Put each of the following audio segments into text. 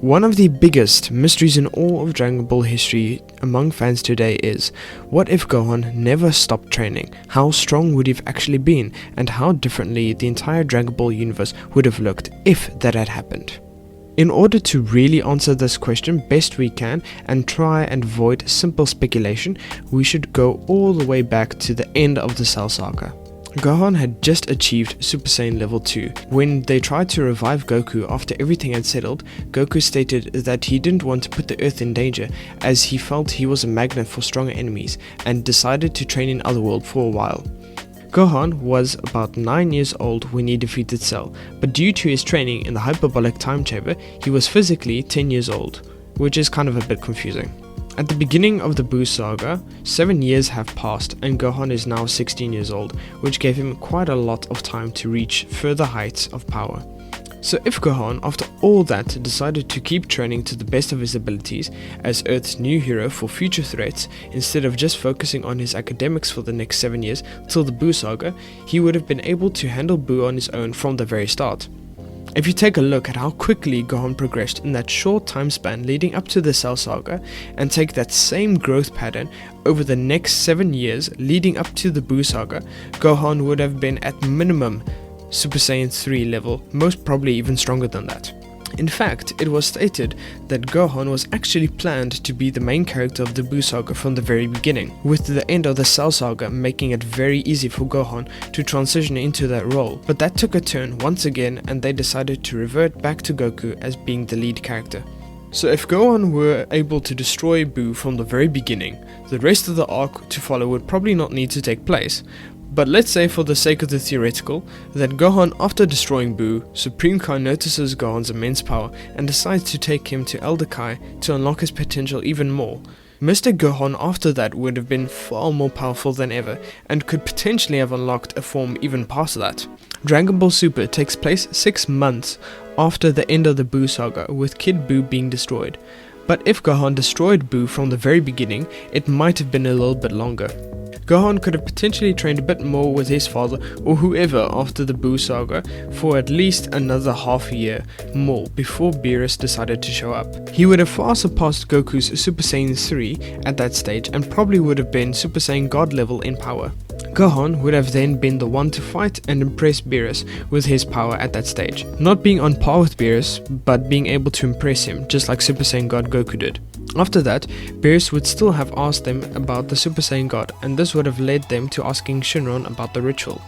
One of the biggest mysteries in all of Dragon Ball history among fans today is, what if Gohan never stopped training? How strong would he have actually been, and how differently the entire Dragon Ball universe would have looked if that had happened? In order to really answer this question best we can and try and avoid simple speculation, we should go all the way back to the end of the Cell Saga. Gohan had just achieved Super Saiyan level 2. When they tried to revive Goku after everything had settled, Goku stated that he didn't want to put the Earth in danger as he felt he was a magnet for stronger enemies and decided to train in Otherworld for a while. Gohan was about 9 years old when he defeated Cell, but due to his training in the hyperbolic time chamber, he was physically 10 years old, which is kind of a bit confusing. At the beginning of the Buu saga, 7 years have passed and Gohan is now 16 years old, which gave him quite a lot of time to reach further heights of power. So if Gohan, after all that, decided to keep training to the best of his abilities as Earth's new hero for future threats, instead of just focusing on his academics for the next 7 years till the Buu saga, he would have been able to handle Buu on his own from the very start. If you take a look at how quickly Gohan progressed in that short time span leading up to the Cell Saga, and take that same growth pattern over the next 7 years leading up to the Buu saga, Gohan would have been at minimum Super Saiyan 3 level, most probably even stronger than that. In fact, it was stated that Gohan was actually planned to be the main character of the Buu saga from the very beginning, with the end of the Cell saga making it very easy for Gohan to transition into that role. But that took a turn once again and they decided to revert back to Goku as being the lead character. So if Gohan were able to destroy Buu from the very beginning, the rest of the arc to follow would probably not need to take place. But let's say, for the sake of the theoretical, that Gohan, after destroying Buu, Supreme Kai notices Gohan's immense power and decides to take him to Elder Kai to unlock his potential even more. Mr. Gohan after that would have been far more powerful than ever and could potentially have unlocked a form even past that. Dragon Ball Super takes place 6 months after the end of the Buu saga, with Kid Buu being destroyed. But if Gohan destroyed Buu from the very beginning, it might have been a little bit longer. Gohan could have potentially trained a bit more with his father or whoever after the Buu saga for at least another half a year more before Beerus decided to show up. He would have far surpassed Goku's Super Saiyan 3 at that stage and probably would have been Super Saiyan God level in power. Gohan would have then been the one to fight and impress Beerus with his power at that stage, not being on par with Beerus, but being able to impress him just like Super Saiyan God Goku did. After that, Beerus would still have asked them about the Super Saiyan God, and this would have led them to asking Shenron about the ritual.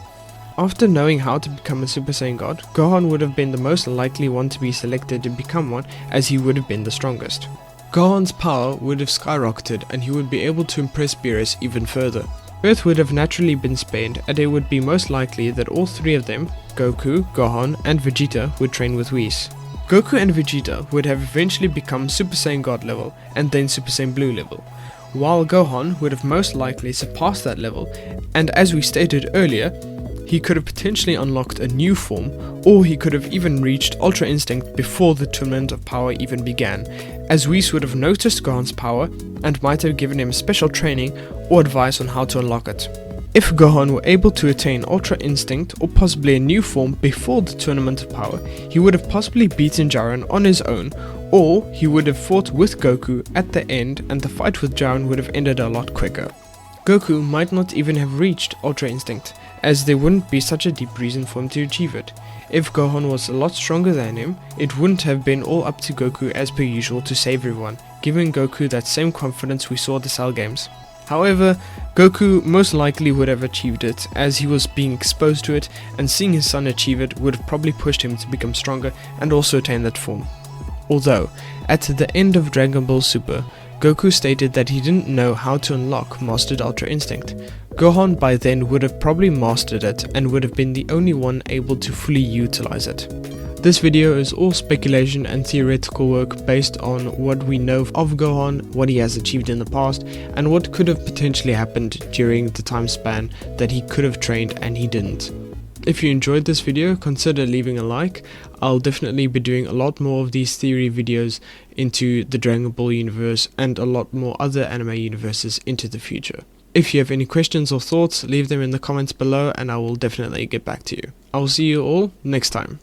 After knowing how to become a Super Saiyan God, Gohan would have been the most likely one to be selected to become one, as he would have been the strongest. Gohan's power would have skyrocketed and he would be able to impress Beerus even further. Earth would have naturally been spared, and it would be most likely that all three of them, Goku, Gohan and Vegeta, would train with Whis. Goku and Vegeta would have eventually become Super Saiyan God level and then Super Saiyan Blue level, while Gohan would have most likely surpassed that level, and as we stated earlier, he could have potentially unlocked a new form, or he could have even reached Ultra Instinct before the Tournament of Power even began, as Whis would have noticed Gohan's power and might have given him special training or advice on how to unlock it. If Gohan were able to attain Ultra Instinct or possibly a new form before the Tournament of Power, he would have possibly beaten Jiren on his own, or he would have fought with Goku at the end and the fight with Jiren would have ended a lot quicker. Goku might not even have reached Ultra Instinct, as there wouldn't be such a deep reason for him to achieve it. If Gohan was a lot stronger than him, it wouldn't have been all up to Goku as per usual to save everyone, giving Goku that same confidence we saw at the Cell games. However, Goku most likely would have achieved it, as he was being exposed to it, and seeing his son achieve it would have probably pushed him to become stronger and also attain that form. Although, at the end of Dragon Ball Super, Goku stated that he didn't know how to unlock Mastered Ultra Instinct. Gohan by then would have probably mastered it and would have been the only one able to fully utilize it. This video is all speculation and theoretical work based on what we know of Gohan, what he has achieved in the past, and what could have potentially happened during the time span that he could have trained and he didn't. If you enjoyed this video, consider leaving a like. I'll definitely be doing a lot more of these theory videos into the Dragon Ball universe and a lot more other anime universes into the future. If you have any questions or thoughts, leave them in the comments below and I will definitely get back to you. I will see you all next time.